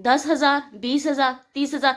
10,000, 20,000, 30,000,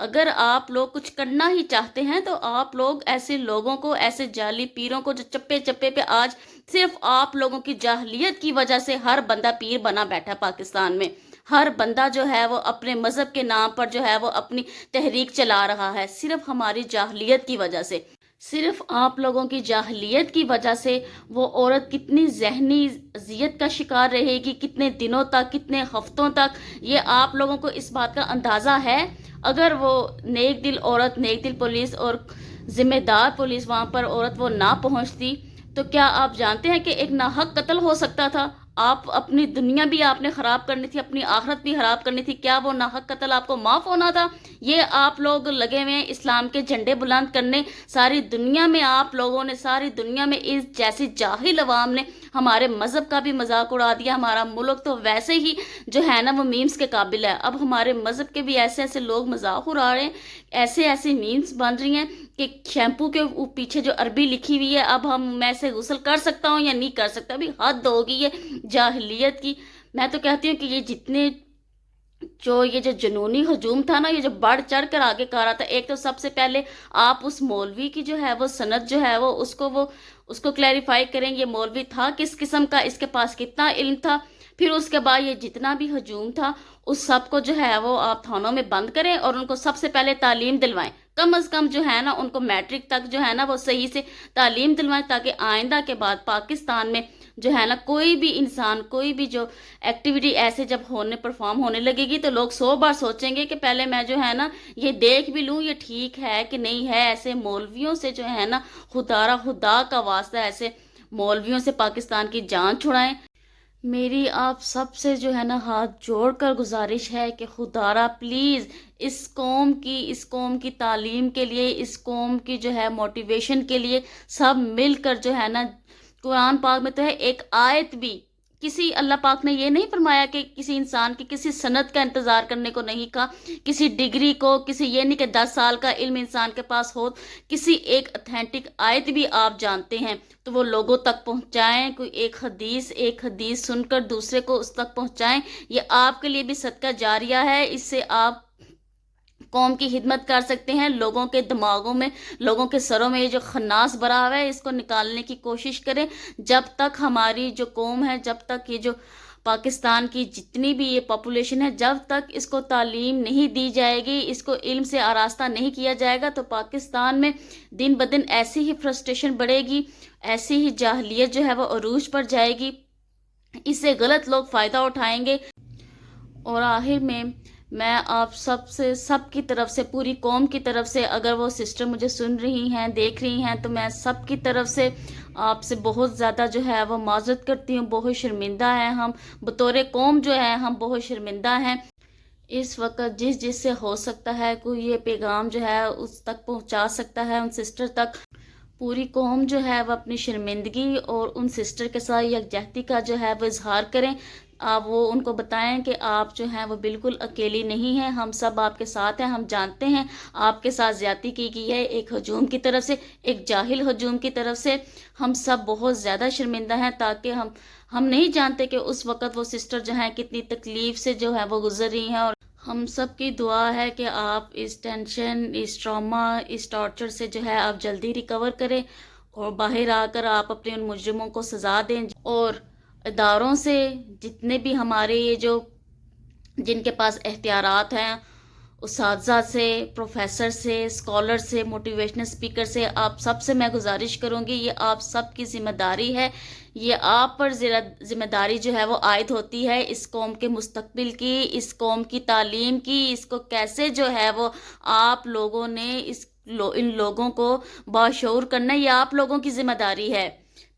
اگر آپ لوگ کچھ کرنا ہی چاہتے ہیں تو آپ لوگ ایسے لوگوں کو، ایسے جعلی پیروں کو جو چپے چپے پہ آج صرف آپ لوگوں کی جاہلیت کی وجہ سے ہر بندہ پیر بنا بیٹھا پاکستان میں، ہر بندہ جو ہے وہ اپنے مذہب کے نام پر جو ہے وہ اپنی تحریک چلا رہا ہے، صرف ہماری جاہلیت کی وجہ سے، صرف آپ لوگوں کی جاہلیت کی وجہ سے وہ عورت کتنی ذہنی اذیت کا شکار رہے گی، کتنے دنوں تک، کتنے ہفتوں تک، یہ آپ لوگوں کو اس بات کا اندازہ ہے؟ اگر وہ نیک دل عورت، نیک دل پولیس اور ذمہ دار پولیس وہاں پر عورت وہ نہ پہنچتی تو کیا آپ جانتے ہیں کہ ایک ناحق قتل ہو سکتا تھا؟ آپ اپنی دنیا بھی آپ نے خراب کرنی تھی، اپنی آخرت بھی خراب کرنی تھی، کیا وہ ناحق قتل آپ کو معاف ہونا تھا؟ یہ آپ لوگ لگے ہوئے ہیں اسلام کے جھنڈے بلند کرنے، ساری دنیا میں آپ لوگوں نے، ساری دنیا میں اس جیسی جاہل عوام نے ہمارے مذہب کا بھی مذاق اڑا دیا، ہمارا ملک تو ویسے ہی جو ہے نا وہ میمز کے قابل ہے، اب ہمارے مذہب کے بھی ایسے ایسے لوگ مذاق اڑا رہے ہیں، ایسے ایسے میمز بن رہی ہیں کہ شیمپو کے پیچھے جو عربی لکھی ہوئی ہے اب میں سے غسل کر سکتا ہوں یا نہیں کر سکتا، ابھی حد ہوگی یہ جاہلیت کی۔ میں تو کہتی ہوں کہ یہ جتنے یہ جو جنونی ہجوم تھا نا، یہ جو بڑھ چڑھ کر آگے کر رہا تھا، ایک تو سب سے پہلے آپ اس مولوی کی جو ہے وہ سند جو ہے وہ اس کو کلیریفائی کریں، یہ مولوی تھا کس قسم کا، اس کے پاس کتنا علم تھا، پھر اس کے بعد یہ جتنا بھی ہجوم تھا اس سب کو جو ہے وہ آپ تھانوں میں بند کریں اور ان کو سب سے پہلے تعلیم دلوائیں، کم از کم جو ہے نا ان کو میٹرک تک جو ہے نا وہ صحیح سے تعلیم دلوائیں، تاکہ آئندہ کے بعد پاکستان میں جو ہے نا کوئی بھی انسان، کوئی بھی جو ایکٹیویٹی ایسے جب پرفارم ہونے لگے گی تو لوگ 100 بار سوچیں گے کہ پہلے میں جو ہے نا یہ دیکھ بھی لوں یہ ٹھیک ہے کہ نہیں ہے۔ ایسے مولویوں سے جو ہے نا خدا کا واسطہ ایسے مولویوں سے پاکستان کی جان چھڑائیں۔ میری آپ سب سے جو ہے نا ہاتھ جوڑ کر گزارش ہے کہ خدا پلیز اس قوم کی تعلیم کے لیے، اس قوم کی جو ہے موٹیویشن کے لیے سب مل کر جو ہے نا، قرآن پاک میں تو ہے ایک آیت بھی، کسی اللہ پاک نے یہ نہیں فرمایا کہ کسی انسان کی کسی سند کا انتظار کرنے کو نہیں کہا، کسی ڈگری کو، کسی یہ نہیں کہ 10 سال کا علم انسان کے پاس ہو، کسی ایک اتھینٹک آیت بھی آپ جانتے ہیں تو وہ لوگوں تک پہنچائیں، کوئی ایک حدیث سن کر دوسرے کو اس تک پہنچائیں، یہ آپ کے لیے بھی صدقہ جاریہ ہے، اس سے آپ قوم کی خدمت کر سکتے ہیں، لوگوں کے دماغوں میں، لوگوں کے سروں میں یہ جو خناس بھرا ہوا ہے اس کو نکالنے کی کوشش کریں۔ جب تک ہماری جو قوم ہے، جب تک یہ جو پاکستان کی جتنی بھی یہ پاپولیشن ہے، جب تک اس کو تعلیم نہیں دی جائے گی، اس کو علم سے آراستہ نہیں کیا جائے گا تو پاکستان میں دن بدن ایسی ہی فرسٹریشن بڑھے گی، ایسی ہی جاہلیت جو ہے وہ عروج پر جائے گی، اس سے غلط لوگ فائدہ اٹھائیں گے۔ اور آخر میں آپ سب کی طرف سے، پوری قوم کی طرف سے، اگر وہ سسٹر مجھے سن رہی ہیں، دیکھ رہی ہیں، تو میں سب کی طرف سے آپ سے بہت زیادہ جو ہے وہ معذرت کرتی ہوں، بہت شرمندہ ہیں ہم بطور قوم، جو ہے ہم بہت شرمندہ ہیں۔ اس وقت جس سے ہو سکتا ہے کوئی یہ پیغام جو ہے اس تک پہنچا سکتا ہے، ان سسٹر تک، پوری قوم جو ہے وہ اپنی شرمندگی اور ان سسٹر کے ساتھ یکجہتی کا جو ہے وہ اظہار کریں، آپ وہ ان کو بتائیں کہ آپ جو ہیں وہ بالکل اکیلی نہیں ہیں، ہم سب آپ کے ساتھ ہیں، ہم جانتے ہیں آپ کے ساتھ زیادتی کی گئی ہے ایک ہجوم کی طرف سے، ایک جاہل ہجوم کی طرف سے، ہم سب بہت زیادہ شرمندہ ہیں، تاکہ ہم نہیں جانتے کہ اس وقت وہ سسٹر جو ہیں کتنی تکلیف سے جو ہے وہ گزر رہی ہیں، اور ہم سب کی دعا ہے کہ آپ اس ٹینشن، اس ٹراما، اس ٹارچر سے جو ہے آپ جلدی ریکور کریں اور باہر آ کر آپ اپنے ان مجرموں کو سزا دیں، اور اداروں سے، جتنے بھی ہمارے یہ جو جن کے پاس اختیارات ہیں، اساتذہ سے، پروفیسر سے، اسکالر سے، موٹیویشنل اسپیکر سے، آپ سب سے میں گزارش کروں گی، یہ آپ سب کی ذمہ داری ہے، یہ آپ پر ذمہ داری جو ہے وہ عائد ہوتی ہے اس قوم کے مستقبل کی، اس قوم کی تعلیم کی، اس کو کیسے جو ہے وہ آپ لوگوں نے ان لوگوں کو باشعور کرنا، یہ آپ لوگوں کی ذمہ داری ہے۔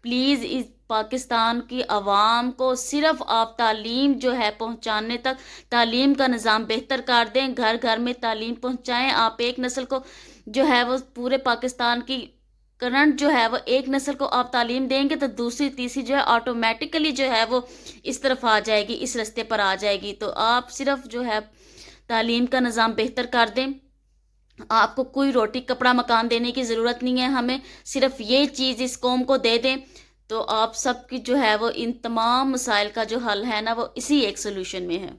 پلیز اس پاکستان کی عوام کو صرف آپ تعلیم جو ہے پہنچانے تک، تعلیم کا نظام بہتر کر دیں، گھر گھر میں تعلیم پہنچائیں، آپ ایک نسل کو جو ہے وہ پورے پاکستان کی کرنٹ جو ہے وہ ایک نسل کو آپ تعلیم دیں گے تو دوسری تیسری جو ہے آٹومیٹکلی جو ہے وہ اس طرف آ جائے گی، اس رستے پر آ جائے گی، تو آپ صرف جو ہے تعلیم کا نظام بہتر کر دیں، آپ کو کوئی روٹی کپڑا مکان دینے کی ضرورت نہیں ہے، ہمیں صرف یہ چیز اس قوم کو دے دیں تو آپ سب کی جو ہے وہ ان تمام مسائل کا جو حل ہے نا وہ اسی ایک سلوشن میں ہے۔